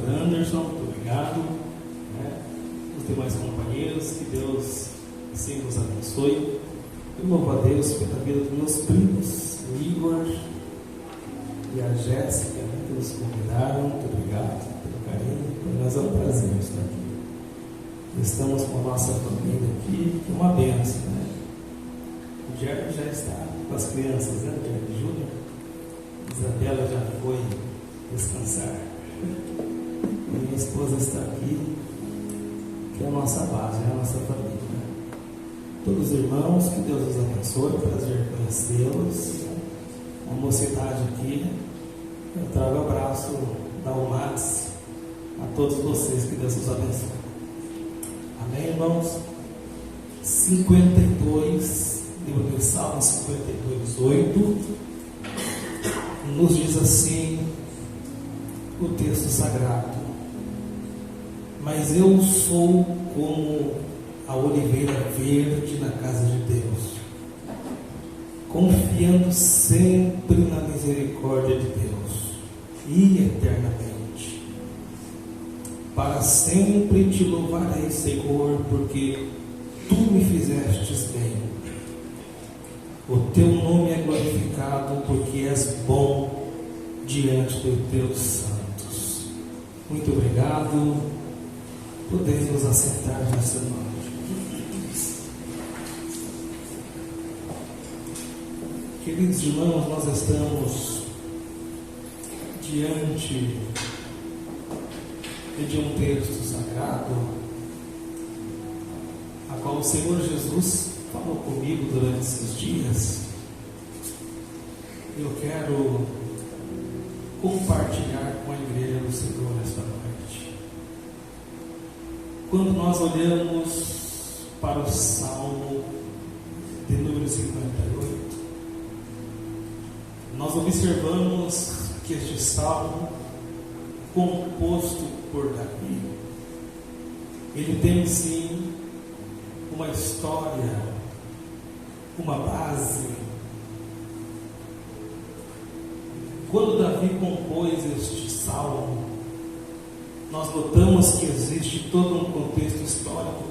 pastor Anderson, muito obrigado, os demais companheiros, que Deus assim nos abençoe. Eu louvo a Deus pela vida dos meus primos, o Igor e a Jéssica, que nos convidaram. Muito obrigado pelo carinho. Para nós é um prazer estar aqui. Estamos com a nossa família aqui, que é uma bênção, né? O Jerry já está com as crianças, né? O Jerry Júnior. Isabela já foi descansar. E minha esposa está aqui, que é a nossa base, é a nossa família. Todos os irmãos, que Deus os abençoe, prazer conhecê-los. A mocidade aqui, eu trago o abraço da UMATS a todos vocês, que Deus os abençoe. Amém, irmãos? 52, livro de Salmos 52, 8, nos diz assim o texto sagrado: mas eu sou como a oliveira verde na casa de Deus, confiando sempre na misericórdia de Deus e eternamente. Para sempre te louvarei, Senhor, porque tu me fizestes bem. O teu nome é glorificado, porque és bom diante dos teus santos. Muito obrigado. Podemos nos assentar nessa noite. Queridos irmãos, nós estamos diante de um texto sagrado, a qual o Senhor Jesus falou comigo durante esses dias. Eu quero compartilhar com a igreja do Senhor nesta noite. Quando nós olhamos para o Salmo de número 58, nós observamos que este salmo, composto por Davi, ele tem sim uma história, uma base. Quando Davi compôs este salmo, nós notamos que existe todo um contexto histórico.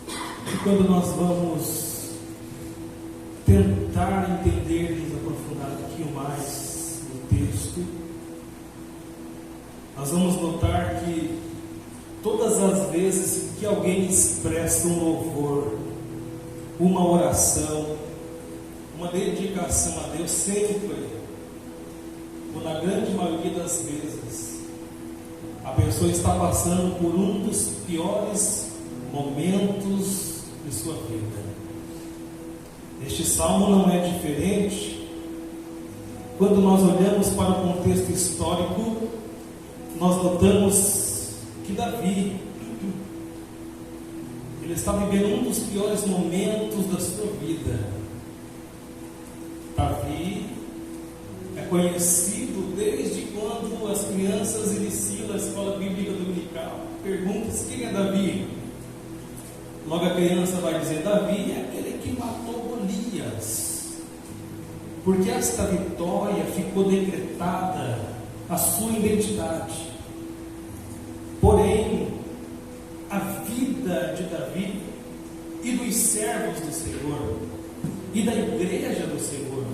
E quando nós vamos tentar entender e nos aprofundar um pouquinho mais no texto, nós vamos notar que todas as vezes que alguém expressa um louvor, uma oração, uma dedicação a Deus, sempre, ou na grande maioria das vezes, a pessoa está passando por um dos piores momentos de sua vida. Este salmo não é diferente. Quando nós olhamos para o contexto histórico, nós notamos que Davi, ele está vivendo um dos piores momentos da sua vida. Davi é conhecido desde quando as crianças iniciam a escola bíblica dominical. Pergunta-se: quem é Davi? Logo a criança vai dizer: Davi é aquele que matou Golias, porque esta vitória ficou decretada a sua identidade. Porém, a vida de Davi e dos servos do Senhor e da igreja do Senhor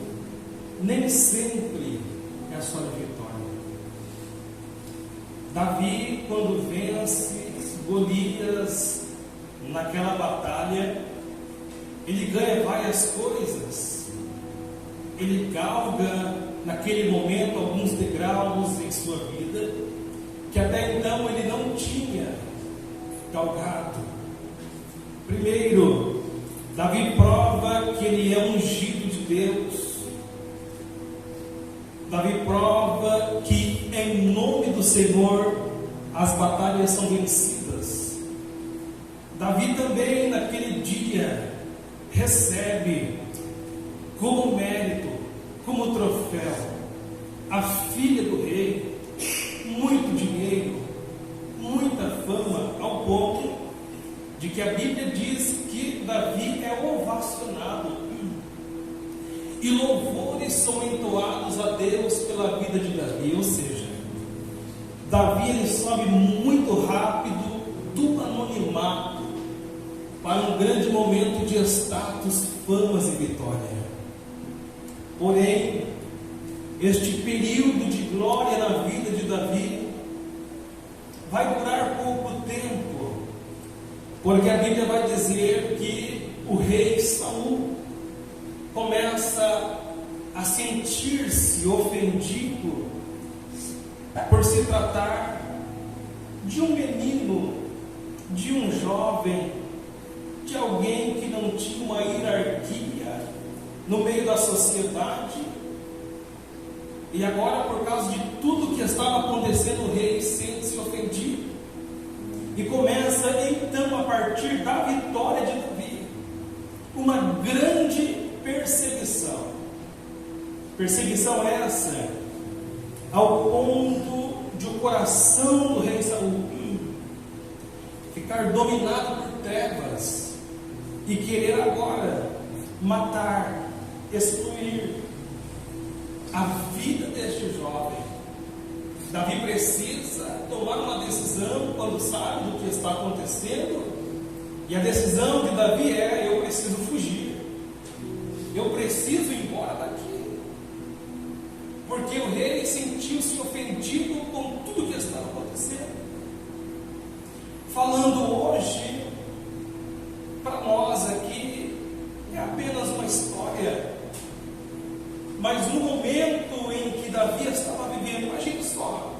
nem sempre é a sua vitória. Davi, quando vence Golias naquela batalha, ele ganha várias coisas. Ele galga naquele momento alguns degraus em sua vida que até então ele não tinha galgado. Primeiro, Davi prova que ele é ungido de Deus. Davi prova que em nome do Senhor as batalhas são vencidas. Davi também naquele dia recebe como mérito, como troféu, a filha do rei, muito dinheiro, muita fama, ao ponto de que a Bíblia diz que Davi é ovacionado e louvores são entoados a Deus pela vida de Davi. Ou seja, Davi ele sobe muito rápido do anonimato para um grande momento de status, famas e vitória. Porém, este período de glória na vida de Davi vai durar pouco tempo, porque a Bíblia vai dizer que o rei Saul começa a sentir-se ofendido por se tratar de um menino, de um jovem, de alguém que não tinha uma hierarquia no meio da sociedade. E agora, por causa de tudo que estava acontecendo, o rei sente-se ofendido e começa então, a partir da vitória de Davi, uma grande perseguição. Perseguição essa ao ponto de o coração do rei Saul ficar dominado por trevas e querer agora matar, excluir a vida deste jovem. Davi precisa tomar uma decisão quando sabe do que está acontecendo, e a decisão de Davi é: eu preciso fugir, eu preciso ir embora daqui, porque o rei sentiu-se ofendido com tudo que estava acontecendo. Falando hoje para nós aqui, é apenas uma história, mas no momento em que Davi estava vivendo, imagine só,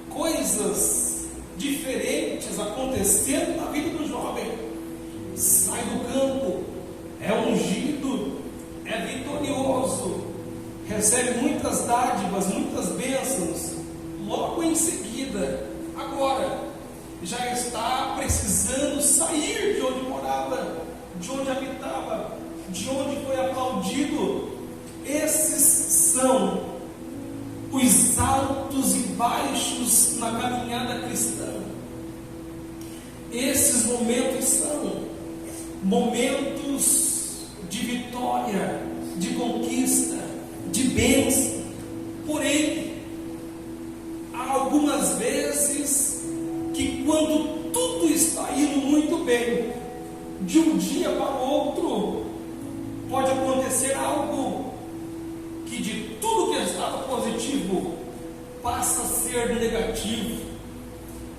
coisas diferentes acontecendo na vida do jovem. Sai do campo, é ungido, é vitorioso, recebe muitas dádivas, muitas bênçãos. Logo em seguida, agora, já está precisando sair de onde morava, de onde habitava, de onde foi aplaudido. Esses são os altos e baixos na caminhada cristã. Esses momentos são momentos de vitória, de conquista, de bênção. Porém, há algumas vezes que, quando tudo está indo muito bem, de um dia para o outro, pode acontecer algo que de tudo que estava positivo passa a ser negativo.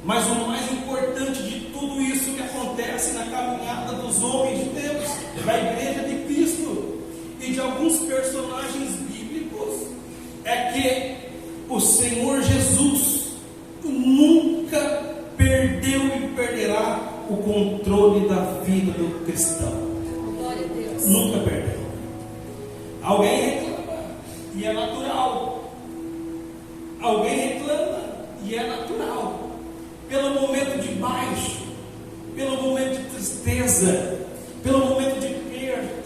Mas o mais importante de tudo isso que acontece na caminhada dos homens de Deus, da igreja de Cristo e de alguns personagens bíblicos, é que o Senhor Jesus nunca perdeu e perderá o controle da vida do cristão. Glória a Deus. Nunca perdeu. Alguém reclama e é natural. Alguém reclama e é natural. Pelo momento de baixo, pelo momento de tristeza, pelo momento de perda.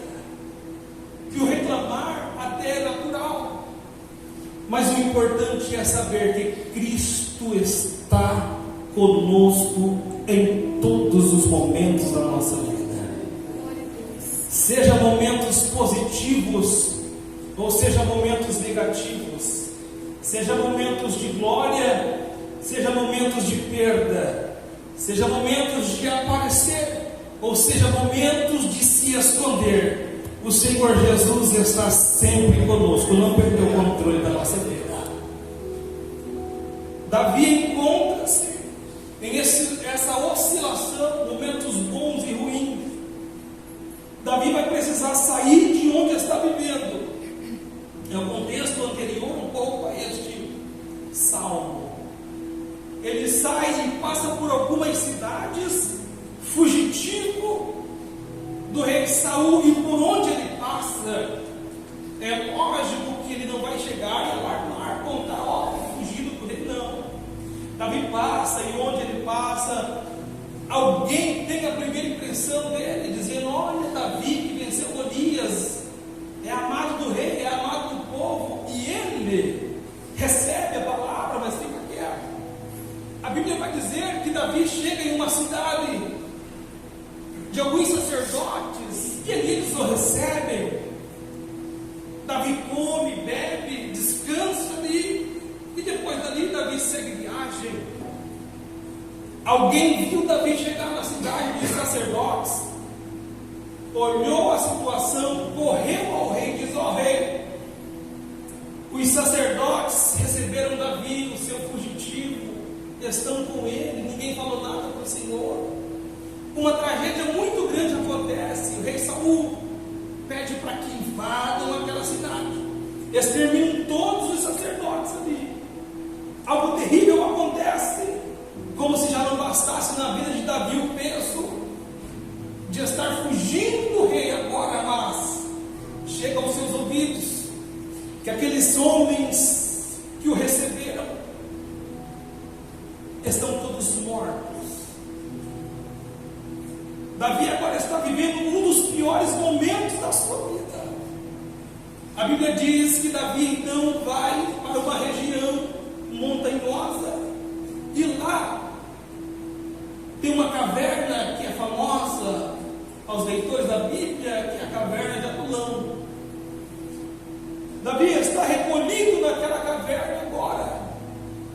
E o reclamar até é natural. Mas o importante é saber que Cristo está conosco em todos os momentos da nossa vida. Seja momentos positivos ou seja momentos negativos, seja momentos de glória, seja momentos de perda, seja momentos de aparecer, ou seja momentos de se esconder, o Senhor Jesus está sempre conosco, não perdeu o controle da nossa vida. Davi encontra-se em essa oscilação, momentos bons e ruins. Davi vai precisar sair de onde está vivendo. É o contexto anterior um pouco a este salmo. Ele sai e passa por algumas cidades, fugitivo do rei Saul, e por onde ele passa, é lógico que ele não vai chegar e alarmar, contar, ó, fugido do rei, não. Davi passa, e onde ele passa, alguém tem a primeira impressão dele, dizendo: olha, Davi que venceu Golias, é amado do rei, é amado do povo, e ele recebe a palavra, mas fica quieto. A Bíblia vai dizer que Davi chega em uma cidade de alguns sacerdotes, e eles o recebem. Davi come, bebe, descansa ali, e depois dali Davi segue viagem. Alguém viu Davi chegar na cidade dos sacerdotes, olhou a situação, correu ao rei e disse: ó rei, os sacerdotes receberam Davi, o seu fugitivo, estão com ele, ninguém falou nada para o Senhor. Uma tragédia muito grande acontece, o rei Saul pede para que invadam aquela cidade, exterminam todos os sacerdotes ali. Algo terrível acontece, como se já não bastasse na vida de Davi o peso de estar fugindo do rei agora, mas chega aos seus ouvidos que aqueles homens que o receberam estão todos mortos. Davi agora está vivendo um dos piores momentos da sua vida. A Bíblia diz que Davi então vai para uma região montanhosa e lá tem uma caverna que é famosa aos leitores da Bíblia, que é a caverna de Adulão. Davi está recolhido naquela caverna agora.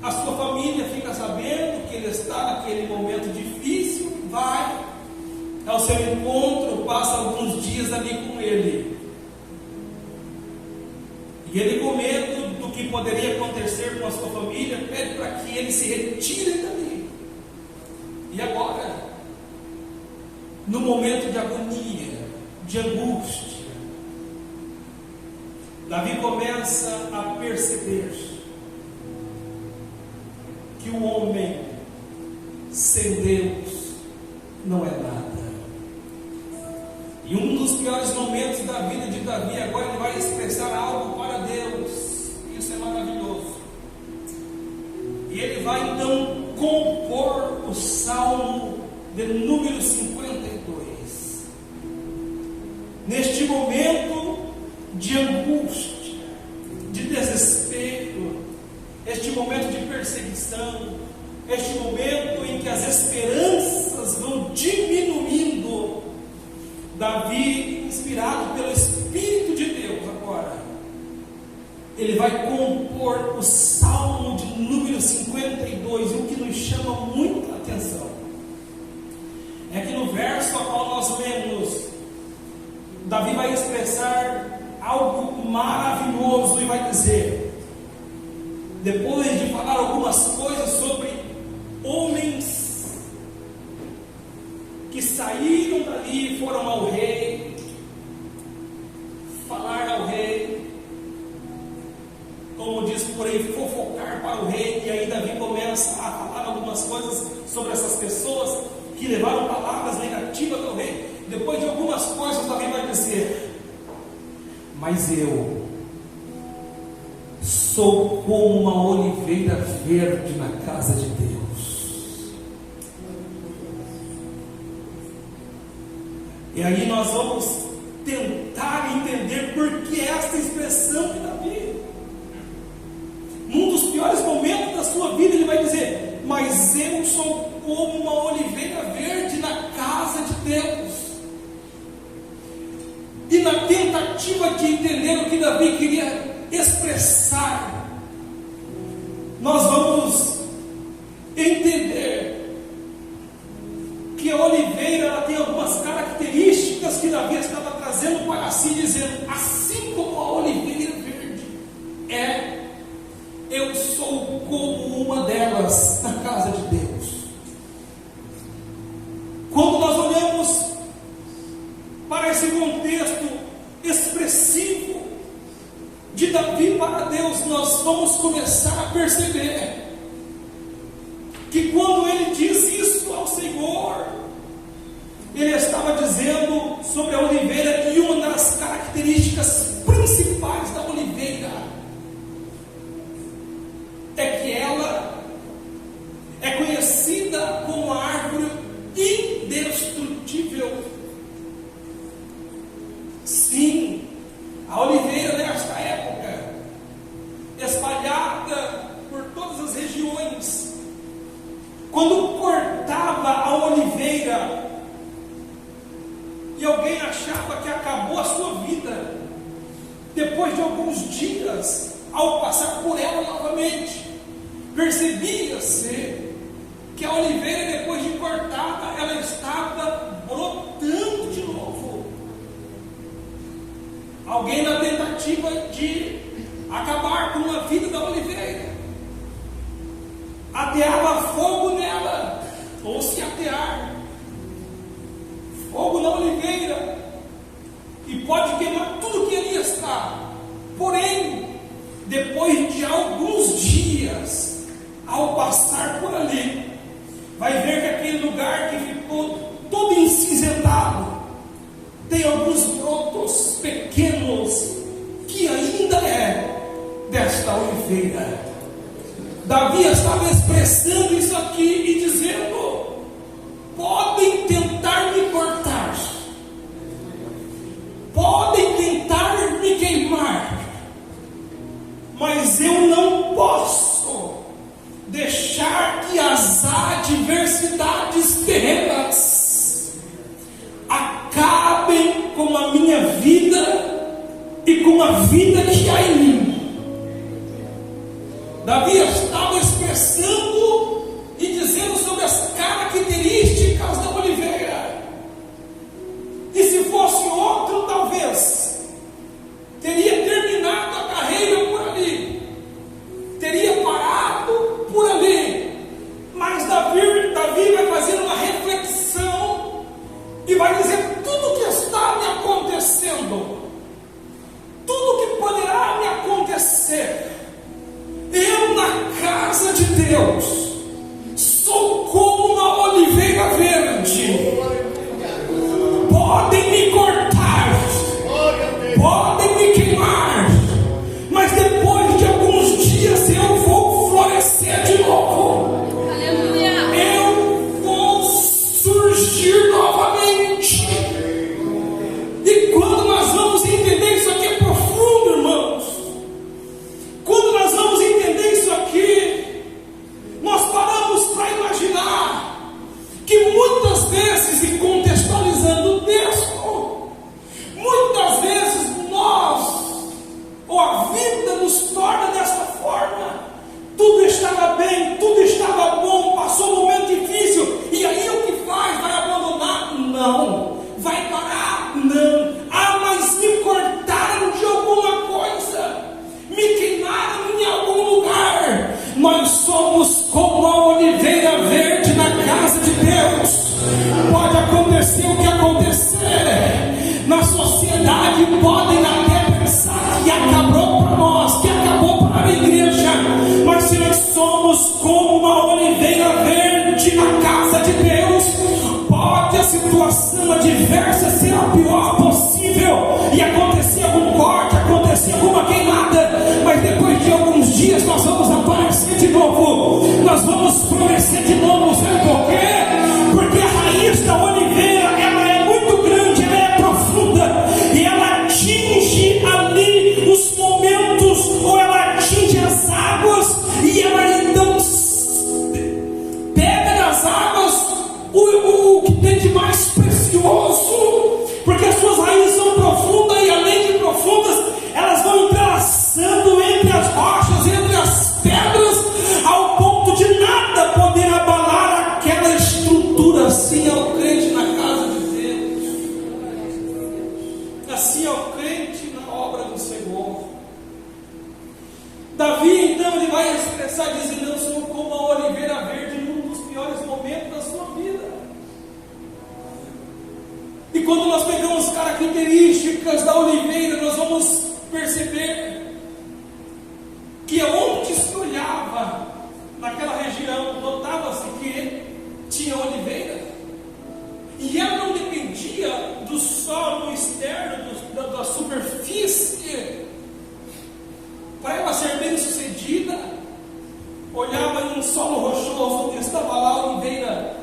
A sua família fica sabendo que ele está naquele momento difícil, vai ao seu encontro, passa alguns dias ali com ele. E ele, com medo do que poderia acontecer com a sua família, pede para que ele se retire dali. E agora, no momento de agonia, de angústia, Davi começa a perceber que o homem sem Deus não é nada. E um dos piores momentos da vida de Davi, agora ele vai expressar algo para Deus. Isso é maravilhoso. E ele vai então compor o Salmo de número 52. Neste momento de angústia, de desespero, este momento de perseguição, este momento em que as esperanças vão diminuindo, Davi, inspirado pelo Espírito de Deus agora, ele vai compor o Salmo de número 52. E o que nos chama muita atenção é que no verso a qual nós lemos, Davi vai expressar algo maravilhoso e vai dizer, depois de falar algumas coisas sobre homens que saíram dali e foram ao rei, falar ao rei, como diz por aí, fofocar para o rei. E aí Davi começa a falar algumas coisas sobre essas pessoas que levaram palavras negativas ao rei. Depois de algumas coisas, Davi vai dizer: mas eu sou como uma oliveira verde na casa de Deus. E aí nós vamos tentar entender por que esta expressão de Davi. Num dos piores momentos da sua vida, ele vai dizer: mas eu sou como uma oliveira verde na casa de Deus. E na tentativa de entender o que Davi queria expressar, nós vamos entender que a oliveira ela tem algumas características que Davi estava trazendo para si, dizendo: assim como a oliveira verde eu sou como uma delas na casa de Deus. Quando nós olhamos para esse contexto expressivo de Davi para Deus, nós vamos começar a perceber que quando ele diz isso ao Senhor, ele estava dizendo sobre a oliveira, e uma das características principais da oliveira é que ela é conhecida como a árvore indestrutível. Sim, a oliveira nesta época, espalhada por todas as regiões, quando cortava a oliveira e alguém achava que acabou a sua vida, depois de alguns dias, ao passar por ela novamente, percebia-se que a oliveira, depois de cortada, ela estava brotando de novo. Alguém na tentativa de acabar com a vida da oliveira, ateava fogo nela, ou se atear fogo na oliveira, e pode queimar tudo que ali está. Porém, depois de alguns dias, ao passar por ali, vai ver que aquele lugar que ficou todo incinzentado tem alguns brotos pequenos que ainda é desta oliveira. Davi estava expressando isso aqui e dizendo: podem tentar me cortar, podem tentar me queimar, mas eu não posso deixar que as adversidades terrenas acabem com a minha vida e com a vida que há em mim. Davi estava expressando e dizendo sobre as características da oliveira. E se fosse outro, talvez teria terminado a carreira por ali, teria parado por ali. Mas Davi vai fazer uma reflexão e vai dizer: tudo que está me acontecendo, tudo que poderá me acontecer, eu na casa de Deus sou como uma oliveira verde. Podem me cortar, podem me queimar, mas depois de alguns dias eu vou florescer de novo. Eu vou surgir novamente. E quando nós vamos entender isso aqui é profundo, irmãos. Quando nós vamos entender isso aqui, nós paramos para imaginar que muitas vezes, e contextualizando o texto, muitas vezes nós, ou a vida nos torna dessa forma. Tudo estava bem, tudo estava bom, passou um momento difícil, e aí o que faz? Vai abandonar? Não. Vai parar? Não. Ah, mas me cortaram de alguma coisa, me queimaram em algum lugar. Nós somos como a oliveira verde na casa de Deus. Pode acontecer o que acontecer na sociedade, podem até pensar que acabou para nós, que acabou para a igreja, mas se nós somos como uma oliveira verde na casa de Deus, pode a situação adversa ser a pior possível e acontecer algum corte, acontecer alguma queimada, mas depois de alguns dias nós vamos aparecer de novo, nós vamos florescer de novo. Sabe por quê? Porque a raiz da oliveira, ela é muito grande, ela é profunda, e ela atinge ali os momentos, ou ela atinge as águas, e ela então pega nas águas o que tem de mais precioso, porque as suas raízes são profundas, e além de profundas, elas vão entrelaçando entre as rochas, entre as pedras, ao ponto de nada poder abalar aquela estrutura. Assim é o crente na casa de Deus, assim é o crente na obra do Senhor. Davi então ele vai expressar dizendo: eu sou como a oliveira verde num dos piores momentos da sua vida. E quando nós pegamos características da oliveira, nós vamos perceber que onde se olhava naquela região, notava-se que tinha oliveira, e ela não dependia do solo externo, da superfície, para ela ser bem sucedida. Olhava em um solo rochoso, estava lá a oliveira.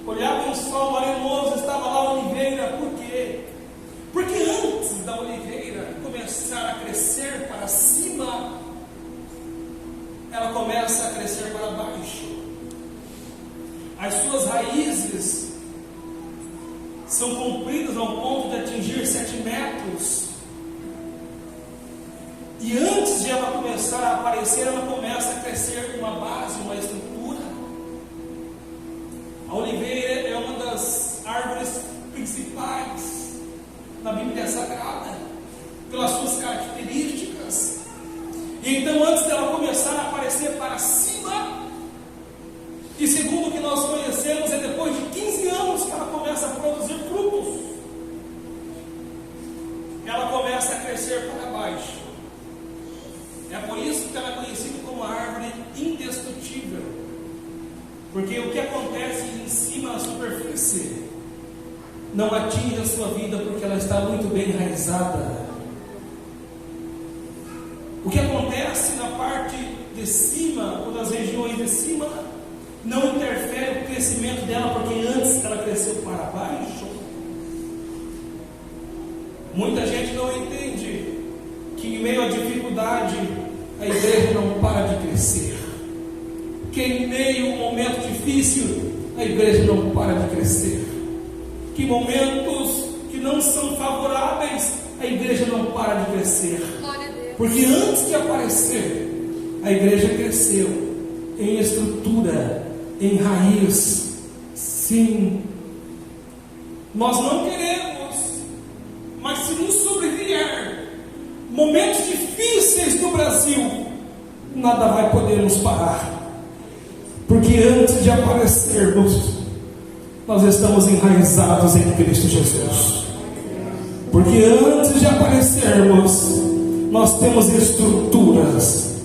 Olhava em um solo arenoso, estava lá a oliveira. Por quê? Porque antes da oliveira começar a crescer para cima, ela começa a crescer para baixo. As suas raízes são compridas ao ponto de atingir 7 metros. E antes de ela começar a aparecer, ela começa a crescer uma base, uma estrutura. A oliveira é uma das árvores principais na Bíblia Sagrada, pelas suas características. E então, antes dela começar a aparecer para cima, e segundo o que nós conhecemos, é depois de 15 anos que ela começa a produzir frutos. Ela começa a crescer para baixo. É por isso que ela é conhecida como a árvore indestrutível. Porque o que acontece em cima da superfície não atinge a sua vida, porque ela está muito bem enraizada. O que acontece na parte de cima, ou das regiões de cima, não interfere o crescimento dela, porque antes ela cresceu para baixo. Muita gente não entende que em meio à dificuldade a igreja não para de crescer, que em meio a um momento difícil a igreja não para de crescer, que em momentos que não são favoráveis a igreja não para de crescer, porque antes de aparecer a igreja cresceu em estrutura, em raiz. Sim, nós não queremos, mas se nos sobrevier momentos difíceis no Brasil, nada vai poder nos parar, porque antes de aparecermos, nós estamos enraizados em Cristo Jesus. Porque antes de aparecermos, nós temos estruturas.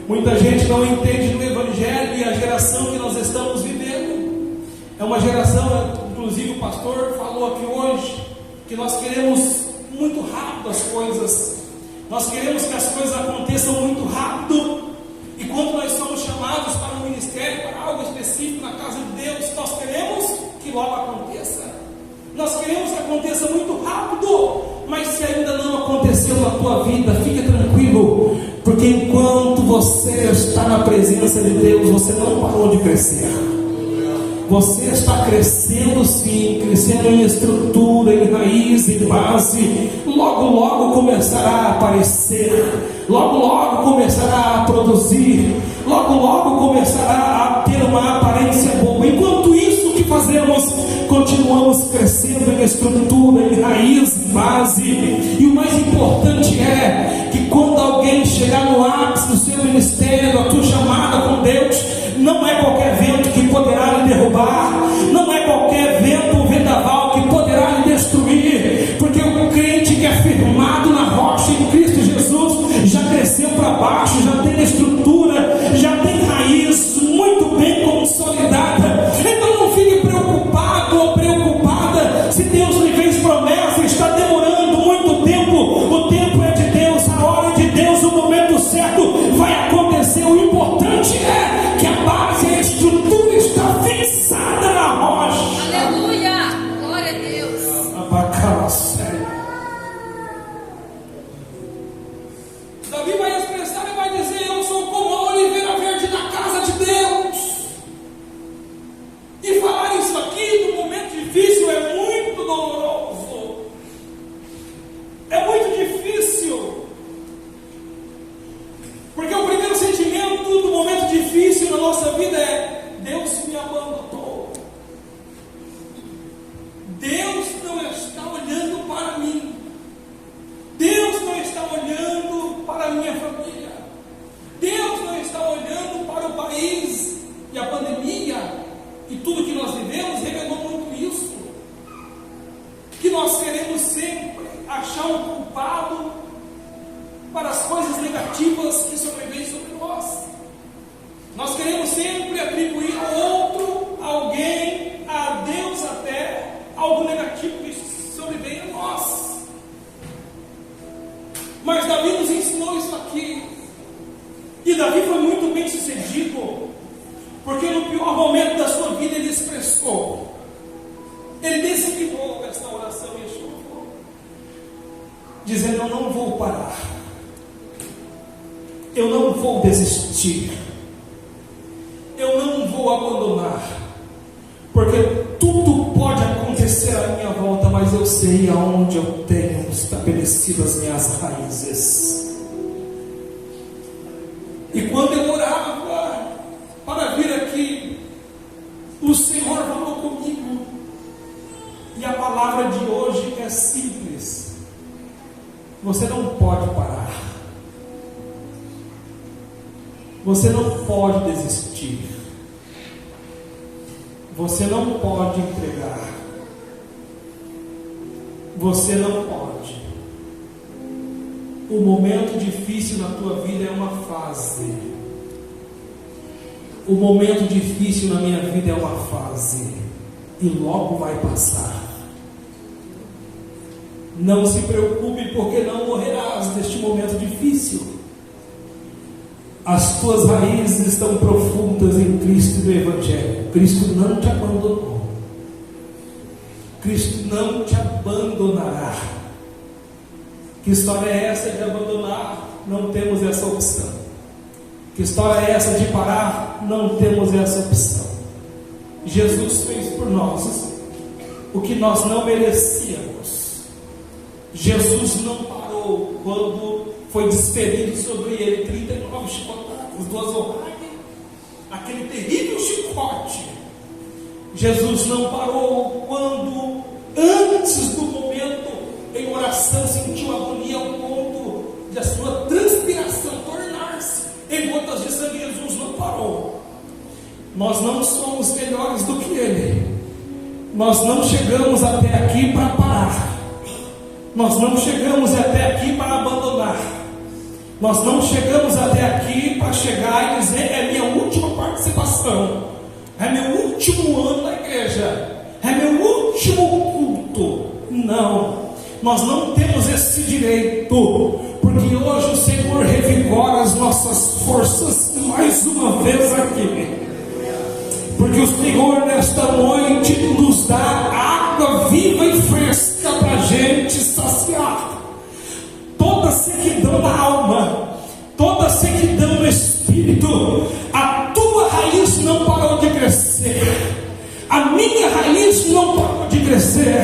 Muita gente não entende do Evangelho e a geração que nós estamos vivendo é uma geração, inclusive o pastor falou aqui hoje, que nós queremos muito rápido as coisas. Nós queremos que as coisas aconteçam muito rápido. E quando nós somos chamados para um ministério, para algo específico na casa de Deus, nós queremos que logo aconteça. Nós queremos que aconteça muito rápido. Mas se ainda não aconteceu na tua vida, fique tranquilo, porque enquanto você está na presença de Deus, você não parou de crescer. Você está crescendo sim, crescendo em estrutura, em raiz, em base. Logo, logo começará a aparecer. Logo, logo começará a produzir. Logo, logo começará a ter uma aparência boa. Enquanto isso, o que fazemos? Continuamos crescendo em estrutura, em raiz, em base. E o mais importante é que quando alguém chegar no ápice do seu ministério, a tua chamada com Deus, não é qualquer vento que poderá lhe derrubar, não é qualquer vento ou vendaval que poderá lhe destruir, porque o crente que é firmado na rocha em Cristo Jesus já cresceu para baixo, já tem estrutura, já tem raiz muito bem consolidada. Então não fique preocupado ou preocupada se Deus lhe fez promessa e está demorando muito tempo. O tempo é de Deus, a hora de Deus, o momento certo vai acontecer. O importante é que a base, a estrutura está fixada na rocha. Aleluia, glória a Deus. Abacala, sério. Davi vai expressar e vai dizer: eu sou como a oliveira verde na casa de Deus. E falar isso aqui no momento difícil é muito doloroso, é muito difícil, porque o primeiro sentimento do momento difícil na nossa vida é: Deus me abandonou, Deus não está olhando para mim, Deus não está olhando para a minha família, Deus não está olhando para o país. E a pandemia e tudo que nós vivemos revelou muito isso, que nós queremos sempre achar um culpado para as coisas negativas que sobrevêm sobre nós. Nós queremos sempre atribuir a outro, a alguém, a Deus até, algo negativo que sobrevém a nós. Mas Davi nos ensinou isso aqui. E Davi foi muito bem sucedido, porque no pior momento da sua vida ele expressou, ele decifrou esta oração e chorou, dizendo: eu não vou parar, eu não vou desistir, eu não vou abandonar, porque tudo pode acontecer à minha volta, mas eu sei aonde eu tenho estabelecido as minhas raízes. E quando eu orava para vir aqui, o Senhor falou palavra de hoje é simples. Você não pode parar. Você não pode desistir. Você não pode entregar. Você não pode. O momento difícil na tua vida é uma fase. O momento difícil na minha vida é uma fase. E logo vai passar. Não se preocupe, porque não morrerás neste momento difícil. As tuas raízes estão profundas em Cristo e no Evangelho. Cristo não te abandonou. Cristo não te abandonará. Que história é essa de abandonar? Não temos essa opção. Que história é essa de parar? Não temos essa opção. Jesus fez por nós o que nós não merecíamos. Jesus não parou quando foi desferido sobre ele 39 chicotadas, 2 honradas, aquele terrível chicote. Jesus não parou quando, antes do momento, em oração, sentiu agonia ao ponto de a sua transpiração tornar-se em gotas de sangue. Jesus não parou. Nós não somos melhores do que Ele. Nós não chegamos até aqui para parar. Nós não chegamos até aqui para abandonar. Nós não chegamos até aqui para chegar e dizer: é minha última participação, é meu último ano na igreja, é meu último culto. Não, nós não temos esse direito, porque hoje o Senhor revigora as nossas forças mais uma vez aqui. Porque o Senhor nesta noite nos dá água viva e fresca para a gente saciar toda a sequidão da alma, toda a sequidão do espírito. A tua raiz não parou de crescer, a minha raiz não parou de crescer.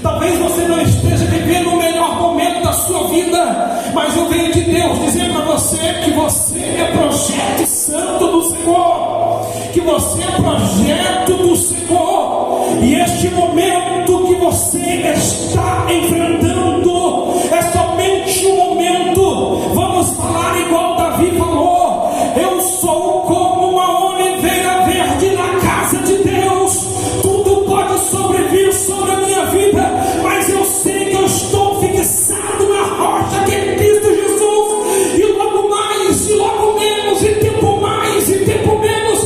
Talvez você não esteja vivendo o melhor momento da sua vida, mas eu venho de Deus dizer para você que você é projeto santo do Senhor, que você é projeto do Senhor, e este momento que você está enfrentando é somente um momento. Vamos falar igual Davi falou: eu sou como uma oliveira verde na casa de Deus. Tudo pode sobrevir sobre a minha vida, mas eu sei que eu estou fixado na rocha que é Cristo Jesus. E logo mais, e logo menos, e tempo mais, e tempo menos,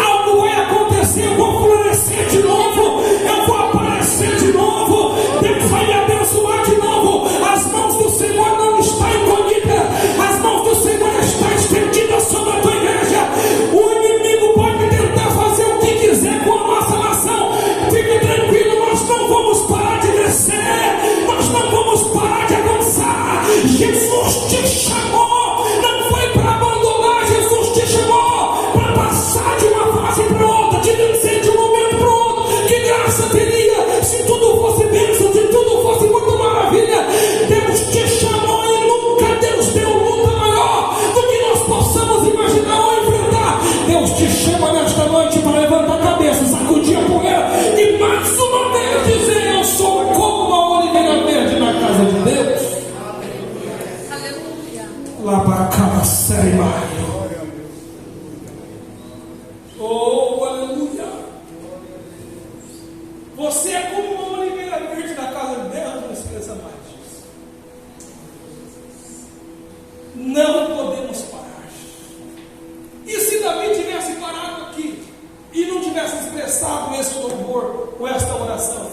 algo vai acontecer. Eu vou florescer de novo, eu vou aparecer de novo, Deus vai me abençoar de novo. As mãos do Senhor não estão encolhidas, as mãos do Senhor estão estendidas sobre a tua igreja. O inimigo pode tentar fazer o que quiser com a nossa nação. Fique tranquilo, nós não vamos parar de crescer, nós não vamos parar de avançar. Jesus te chamou, não foi para abandonar, Jesus te chamou para passar de uma fase para outra, de vencer de um momento para o outro. Que graça teria se tudo fosse bênção, se tudo fosse muito maravilha. Deus te chamou e nunca Deus deu luta maior do que nós possamos imaginar ou enfrentar. Deus te chama nesta noite para levantar a cabeça, sacudir a poeira e mais uma vez dizer: eu sou como uma oliveira verde na casa de Deus. Aleluia. Lá para cá, série Maio. Oh, aleluia. Você é como uma oliveira verde na casa de Deus. Não esqueça mais disso. Não podemos parar. E se Davi tivesse parado aqui e não tivesse expressado esse louvor com esta oração,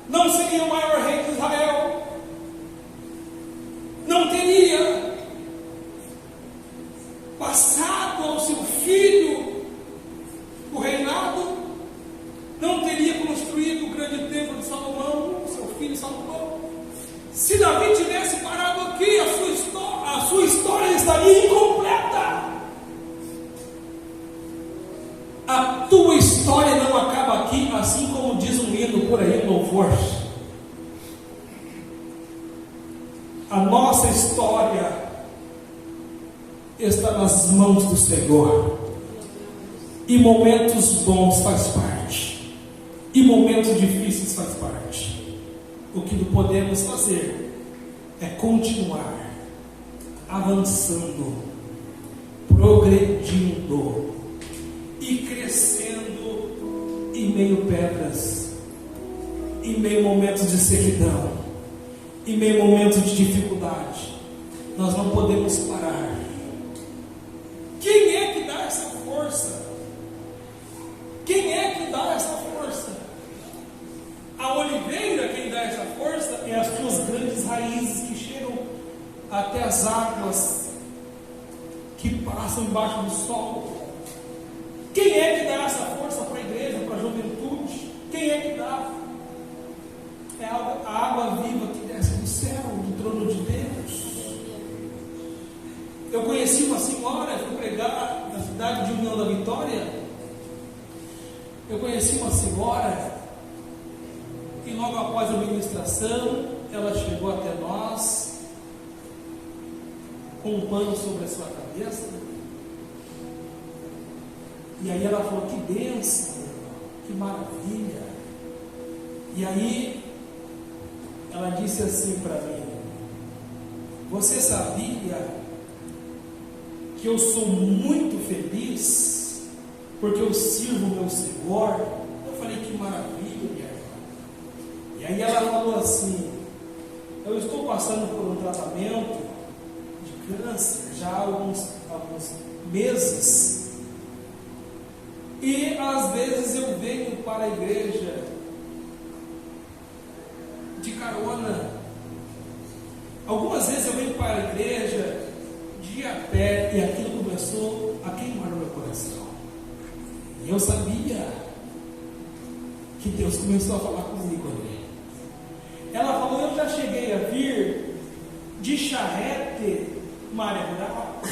não seria o maior rei de Israel, não teria passado ao seu filho o reinado, não teria construído o grande templo de Salomão, seu filho Salomão. Se Davi tivesse parado aqui, a sua história estaria incompleta. A tua história não acaba aqui, assim como diz um hino por aí, louvor. A nossa história está nas mãos do Senhor, e momentos bons faz parte, E momentos difíceis faz parte. O que podemos fazer é continuar avançando, progredindo e crescendo em meio a pedras, em meio a momentos de sequidão, em meio a momentos de dificuldade. Nós não podemos parar. Quem é que dá essa força? Quem é que dá essa força? A oliveira, quem dá essa força é as suas grandes raízes que chegam até as águas que passam embaixo do sol. Quem é que dá essa força para a igreja, para a juventude? Quem é que dá? É a água viva que desce do céu, do trono de Deus. Eu conheci uma senhora, fui pregar na cidade de União da Vitória. Eu conheci uma senhora e logo após a ministração, ela chegou até nós com um pano sobre a sua cabeça. E aí ela falou: que bênção, que maravilha. E aí ela disse assim para mim: você sabia que eu sou muito feliz porque eu sirvo o meu Senhor? Eu falei: que maravilha, minha irmã. E aí ela falou assim: eu estou passando por um tratamento de câncer já há alguns meses, e às vezes eu venho para a igreja de carona. Algumas vezes eu venho para a igreja de a pé, e aquilo começou a queimar no meu coração. E eu sabia que Deus começou a falar comigo ali. Ela falou: eu já cheguei a vir de charrete, Maria Rural,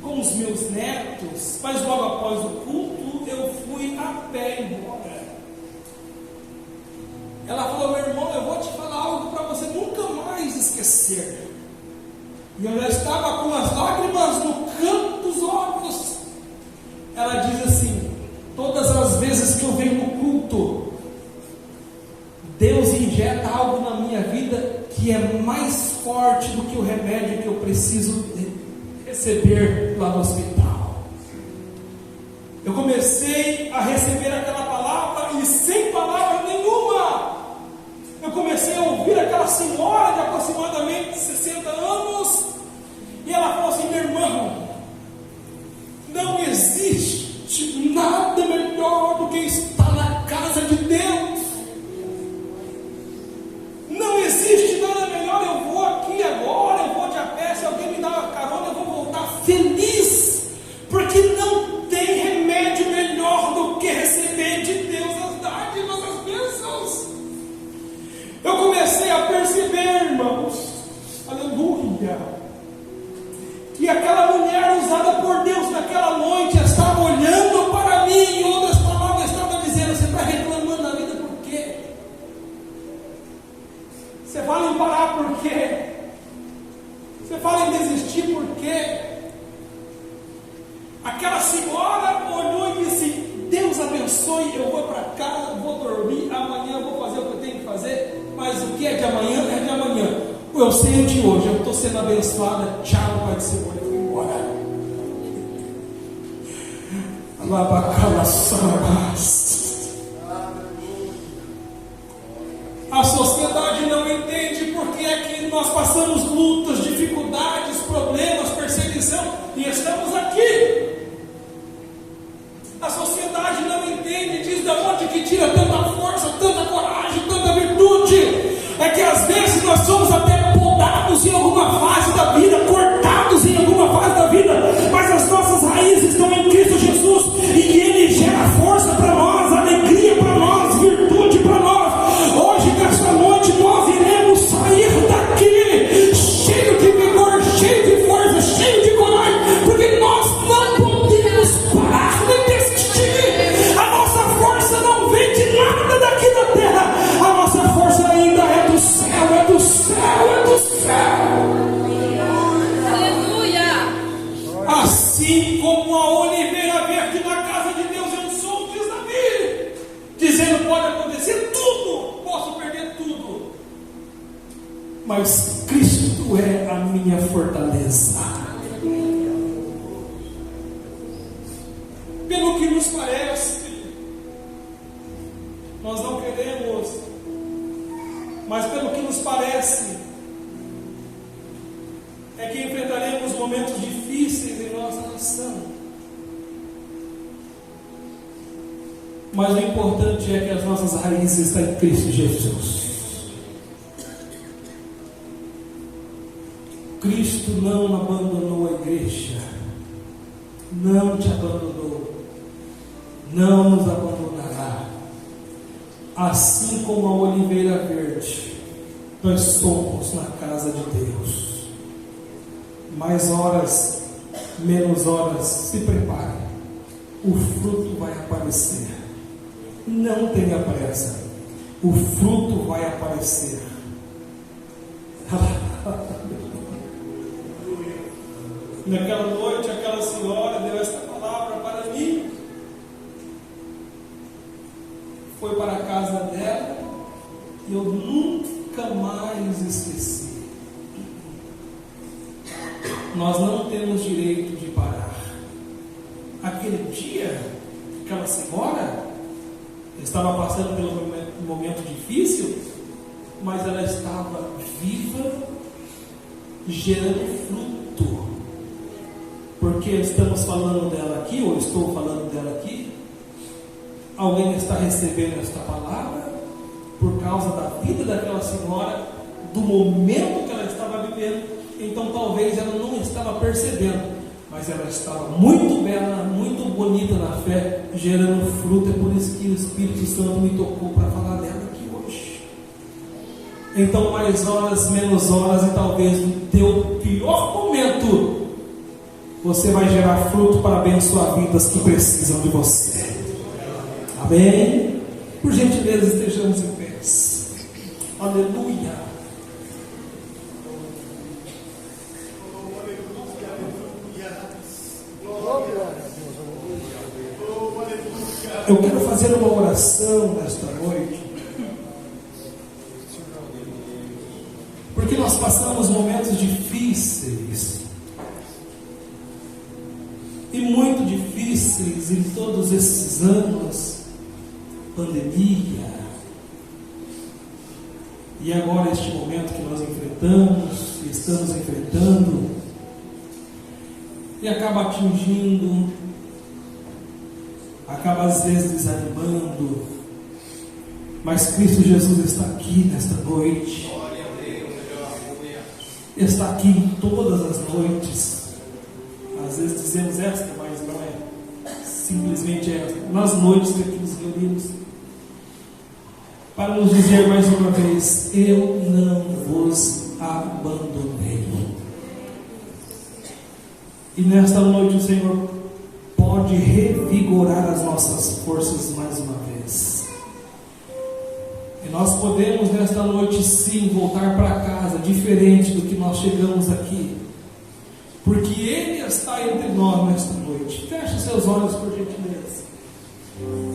com os meus netos, mas logo após o culto eu fui a pé embora. Ela falou: meu irmão, eu vou te falar algo para você nunca mais esquecer. E eu já estava com as lágrimas no canto dos olhos. Ela diz assim: todas as vezes que eu venho no culto, Deus injeta algo na minha vida que é mais forte do que o remédio que eu preciso receber lá no hospital. Eu comecei a receber aquela palavra e sem palavra nenhuma, eu comecei a ouvir aquela senhora de aproximadamente 60 anos, e ela falou assim: meu irmão, não existe nada melhor do que estar na casa de Deus. Não existe nada melhor. Eu vou aqui agora, eu vou de a pé, se alguém me dá uma carona, eu vou voltar feliz, porque não tem remédio melhor do que receber de Deus as dádivas, as bênçãos. Eu comecei a perceber, irmãos, aleluia, que aquela mulher usada por Deus naquela noite estava olhando para mim, em outras palavras, estava dizendo: você está reclamando da vida por quê? Você fala em parar por quê? Você fala em desistir por quê? Aquela senhora olhou e disse: Deus abençoe, eu vou para casa, vou dormir, amanhã eu vou fazer o que eu tenho que fazer, mas o que é de amanhã é de amanhã. Eu sei o de hoje, eu estou sendo abençoada. Tchau, Pai do Senhor, eu fui embora. A sociedade não entende porque é que nós passamos lutas, dificuldades, problemas, perseguição e estamos aqui. A sociedade não entende, diz: da onde que tira tanta força, tanta coragem, tanta virtude? É que às vezes nós somos até podados em alguma fase da vida, cortados em alguma fase da vida, mas as nossas raízes estão em Cristo Jesus, e Ele gera força para nós. mas Cristo é a minha fortaleza. Pelo que nos parece, nós não queremos, mas pelo que nos parece, é que enfrentaremos momentos difíceis em nossa nação. Mas o importante é que as nossas raízes estão em Cristo Jesus. Cristo não abandonou a igreja, não te abandonou, não nos abandonará. Assim como a oliveira verde, nós somos na casa de Deus. Mais horas, menos horas, se prepare, o fruto vai aparecer. Não tenha pressa, o fruto vai aparecer. Naquela noite, aquela senhora deu esta palavra para mim. Foi para a casa dela e eu nunca mais esqueci. Nós não temos direito de parar. Aquele dia, aquela senhora estava passando pelo momento difícil, mas ela estava viva, gerando fruto. Porque estamos falando dela aqui, ou estou falando dela aqui, alguém está recebendo esta palavra por causa da vida daquela senhora, do momento que ela estava vivendo. Então talvez ela não estava percebendo, mas ela estava muito bela, muito bonita na fé, gerando fruto. É por isso que o Espírito Santo me tocou para falar dela aqui hoje. Então, mais horas, menos horas, e talvez no teu pior momento, você vai gerar fruto para abençoar vidas que precisam de você. Amém? Por gentileza, estejamos em pé. Aleluia. Eu quero fazer uma oração nesta noite, porque nós passamos momentos difíceis, e muito difíceis em todos esses anos, pandemia, e agora este momento que nós enfrentamos, e estamos enfrentando, e acaba atingindo, acaba às vezes desanimando, mas Cristo Jesus está aqui nesta noite, está aqui em todas as noites. Às vezes dizemos esta, mas não é simplesmente esta. Nas noites que nos reunimos, para nos dizer mais uma vez: eu não vos abandonei. E nesta noite o Senhor pode revigorar as nossas forças mais uma vez. E nós podemos nesta noite sim voltar para casa diferente do que nós chegamos aqui, porque Ele está entre nós nesta noite. Feche seus olhos por gentileza.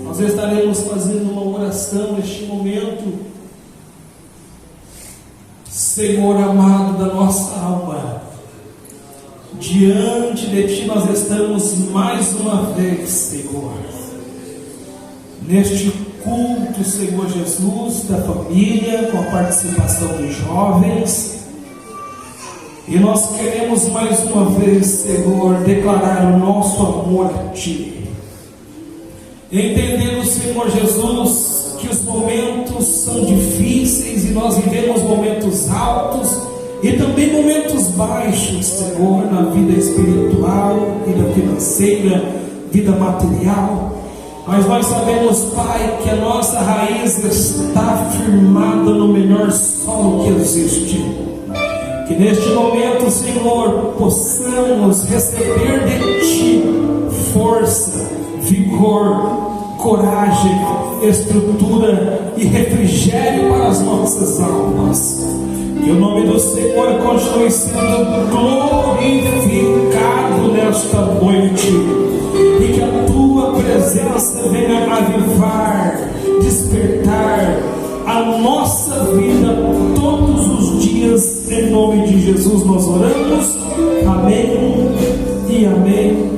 Nós estaremos fazendo uma oração neste momento. Senhor amado da nossa alma, diante de Ti nós estamos mais uma vez, Senhor, neste culto, Senhor Jesus, da família, com a participação dos jovens. E nós queremos mais uma vez, Senhor, declarar o nosso amor a Ti. Entendendo, Senhor Jesus, que os momentos são difíceis e nós vivemos momentos altos e também momentos baixos, Senhor, na vida espiritual, vida financeira, vida material. Mas nós sabemos, Pai, que a nossa raiz está firmada no melhor solo que existe. Que neste momento, Senhor, possamos receber de Ti força, vigor, coragem, estrutura e refrigério para as nossas almas. Que o nome do Senhor continue sendo glorificado nesta noite, e que a Tua presença venha avivar, despertar a nossa vida todos os dias Jesus nós oramos. Amém e amém.